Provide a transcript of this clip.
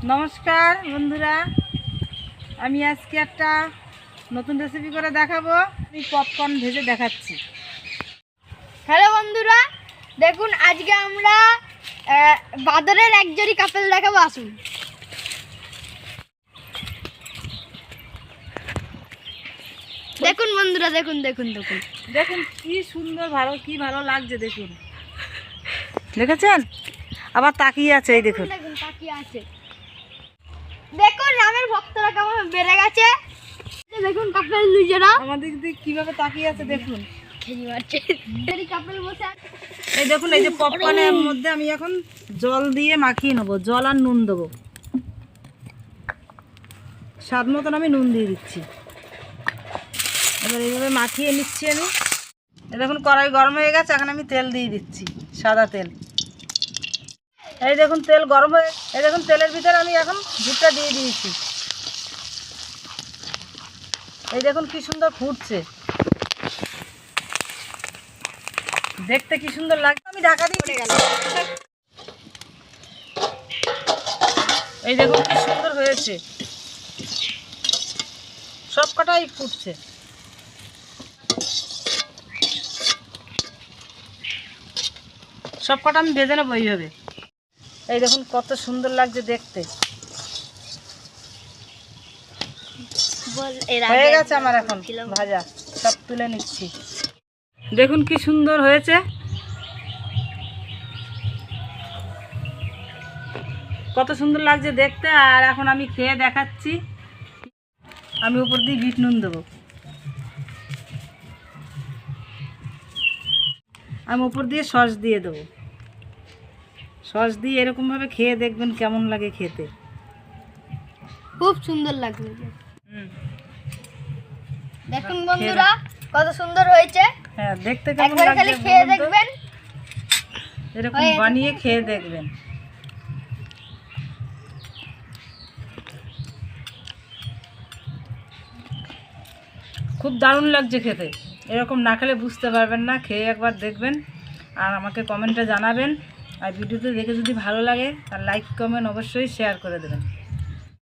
নমস্কার বন্ধুরা, আমি আজকে একটা নতুন রেসিপি করে দেখাবো। আমি পপকর্ন ভেজে দেখাচ্ছি। হ্যালো বন্ধুরা, দেখুন আজকে আমরা বাদরের একজোড়ি কাপেল দেখাবো। আসুন। দেখুন বন্ধুরা, দেখুন দেখুন দেখুন দেখুন কি সুন্দর, ভালো লাগছে। দেখুন, দেখেছেন? আবার তাকিয়ে আছে, এই দেখুন। দেখুন তাকিয়ে আছে। দেখুন রামের ভক্তরা কেমন বেড়ে গেছে। দেখুন কাপেল দুজনা আমাদের দিকে কিভাবে তাকিয়ে আছে দেখুন। খেয়ে মারছে। কাপেল বসে আছে। এই দেখুন, এই যে পপকর্নের মধ্যে আমি এখন জল দিয়ে মাখিয়ে নেবো। জল আর নুন দেবো, স্বাদ মতন আমি নুন দিয়ে দিচ্ছি। এবার এইভাবে মাখিয়ে নিচ্ছি আমি। এই দেখুন কড়াই গরম হয়ে গেছে, এখন আমি তেল দিয়ে দিচ্ছি, সাদা তেল। এই দেখুন তেল গরম হয়ে, এই দেখুন তেলের ভিতরে আমি এখন ভুট্টা দিয়ে দিয়েছি। এই দেখুন কি সুন্দর ফুটছে, দেখতে কি সুন্দর লাগছে। আমি ঢাকা দিয়ে গেল। এই দেখুন কি সুন্দর হয়েছে, সব কটাই ফুটছে। সব কটা আমি ভেজে নেবো এইভাবে। এই দেখুন কত সুন্দর লাগছে দেখতে। হয়ে গেছে আমার এখন ভাজা, সব তুলে নিচ্ছি। দেখুন কি সুন্দর হয়েছে, কত সুন্দর লাগছে দেখতে। আর এখন আমি খেয়ে দেখাচ্ছি। আমি উপর দিয়ে বিট নুন দেবো। আমি উপর দিয়ে সস দিয়ে দেবো। সস দিয়ে এরকমভাবে খেয়ে দেখবেন কেমন লাগে খেতে। খুব সুন্দর লাগবে। দেখুন বন্ধুরা কত সুন্দর হয়েছে। হ্যাঁ, দেখতে কেমন একবার লাগছে খালি খেয়ে দেখবেন, এরকম বানিয়ে খেয়ে দেখবেন। খুব দারুণ লাগছে খেতে। এরকম না খেলে বুঝতে পারবেন না, খেয়ে একবার দেখবেন আর আমাকে কমেন্টে জানাবেন। আর ভিডিওতে দেখে যদি ভালো লাগে তার লাইক কমেন্ট অবশ্যই শেয়ার করে দেবেন।